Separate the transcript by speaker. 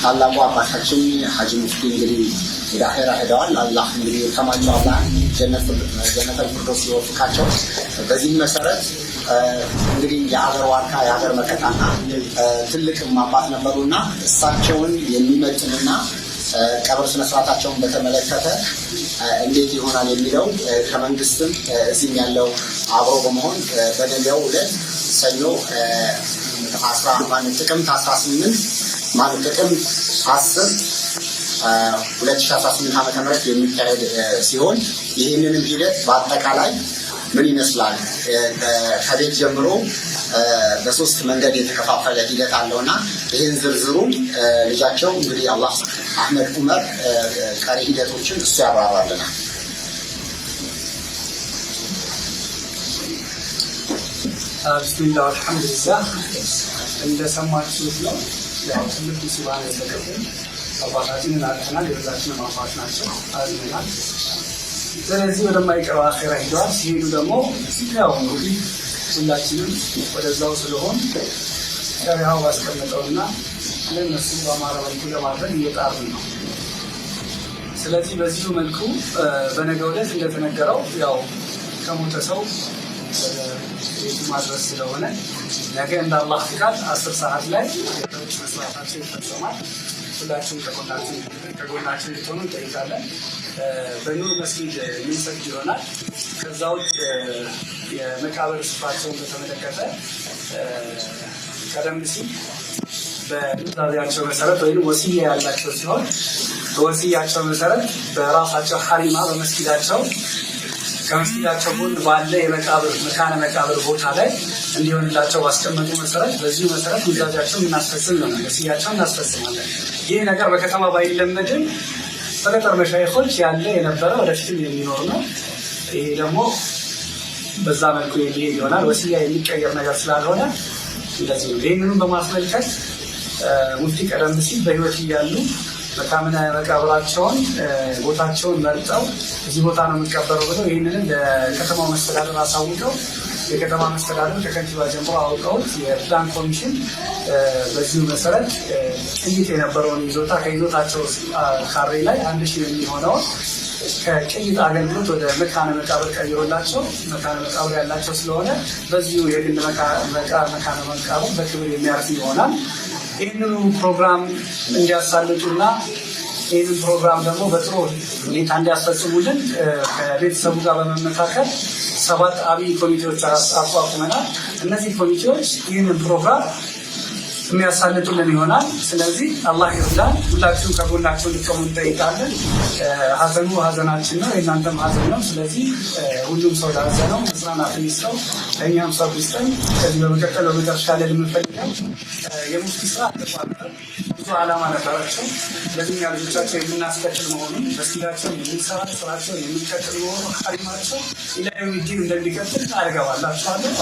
Speaker 1: ታላቁ አባታችን ሐጂ ሙፍቲ እንግዲህ ወደ አኺራ ሄደዋል። አላህ እንግዲህ ከማንኛው አላህ ጀነተል ፊርደውስ ይወፍቃቸው። በዚህ መሰረት እንግዲህ የሀገር ዋርካ የሀገር መከታና ትልቅ አባት ነበሩና እሳቸውን የሚመጥንና ቀብር ስነ ስርዓታቸውን በተመለከተ እንዴት ይሆናል የሚለው ከመንግስትም እዚህም ያለው አብሮ በመሆን በነገው ዕለት ሰኞ ጥቅምት 18 ማለት ጥቅምት 10 2018 ዓ.ም የሚካሄድ ሲሆን ይህንንም ሂደት በአጠቃላይ ምን ይመስላል ከቤት ጀምሮ በሶስት መንገድ የተከፋፈለ ሂደት አለውና ይህን ዝርዝሩን ልጃቸው እንግዲህ አላህ አህመድ ዑመር ቀሪ ሂደቶችን እሱ ያብራራልናል።
Speaker 2: ቢስሚላህ አልሐምዱሊላህ። እንደሰማችሁት ነው ያው ትልቅ ሙሲባ ነው የተከፈተው። አባታችንን አጥተናል። የበዛችንን አባት ናቸው። አዝነናል። ስለዚህ ወደማይቀረው አኺራ ሄደዋል። ሲሄዱ ደግሞ ያው እንግዲህ ሁላችንም ወደዛው ስለሆን ሸሪዓው ባስቀመጠውና ለነሱ በአማራ መልኩ ለማድረግ እየጣርን ነው። ስለዚህ በዚሁ መልኩ በነገው ዕለት እንደተነገረው ያው ከሞተ ሰው ቤቱ ማድረስ ስለሆነ ነገ እንደ አላህ ፍቃድ 10 ሰዓት ላይ መስዋዕታቸው ይፈጸማል። ሁላችሁም ከጎናችን ልትሆኑ እንጠይቃለን። በኑር መስጊድ የሚሰግድ ይሆናል። ከዛ ውጭ የመቃብር ስፍራቸውን በተመለከተ ቀደም ሲል በኑዛዜያቸው መሰረት ወይም ወሲያ ያላቸው ሲሆን በወሲያቸው መሰረት በራሳቸው ሐሪማ በመስጊዳቸው ከመስጊዳቸው ጎን ባለ የመቃብር መካነ መቃብር ቦታ ላይ እንዲሆንላቸው ባስቀመጡ መሰረት በዚሁ መሰረት ኑዛዜያቸውን እናስፈጽም ነው። ወሲያቸውን እናስፈጽማለን። ይህ ነገር በከተማ ባይለመድም በገጠር መሻይኾች ያለ የነበረ ወደፊትም የሚኖር ነው። ይሄ ደግሞ በዛ መልኩ የሚሄድ ይሆናል። ወሲያ የሚቀየር ነገር ስላልሆነ እንደዚህ ነው። ይህንንም በማስመልከት ሙፍቲ ቀደም ሲል በህይወት እያሉ መካነ መቃብራቸውን ቦታቸውን መርጠው እዚህ ቦታ ነው የሚቀበረው ብለው ይህንንም ለከተማው መስተዳደር አሳውቀው የከተማ መስተዳደር ከከንቲባ ጀምሮ አውቀውት የፕላን ኮሚሽን በዚሁ መሰረት ቅይጥ የነበረውን ይዞታ ከይዞታቸው ካሬ ላይ 1000 የሚሆነውን ከቅይጥ አገልግሎት ወደ መካነ መቃብር ቀይሮላቸው መካነ መቃብር ያላቸው ስለሆነ በዚሁ የግል መካነ መቃብር በክብር የሚያርፍ ይሆናል። ይህንኑ ፕሮግራም እንዲያሳልጡና ይህንን ፕሮግራም ደግሞ በጥሩ ሁኔታ እንዲያስፈጽሙልን ከቤተሰቡ ጋር በመመካከል 7 አብይ ኮሚቴዎች አቋቁመናል። እነዚህ ኮሚቴዎች ይህንን ፕሮግራም የሚያሳልጡልን ይሆናል። ስለዚህ አላህ ይርዳን። ሁላችሁም ከጎናችሁ ልትቆሙ እንጠይቃለን። ሀዘኑ ሀዘናችን ነው፣ የእናንተም ሀዘን ነው። ስለዚህ ሁሉም ሰው ላዘነው መጽናናት ይስጠው፣ ለእኛም ሰው ይስጠን። ከዚህ በመቀጠል በመጨረሻ ላይ የምንፈልገው የሙፍቲ ስራ አልተቋረጠም። ብዙ ዓላማ ነበራቸው። ለእኛ ልጆቻቸው የምናስቀጥል መሆኑን መስጊዳቸውን የምንሰራ ስራቸውን የምንቀጥል መሆኑ ሐሪማቸው ኢላ የውም ዲን እንደሚቀጥል ቃል እገባላችኋለሁ።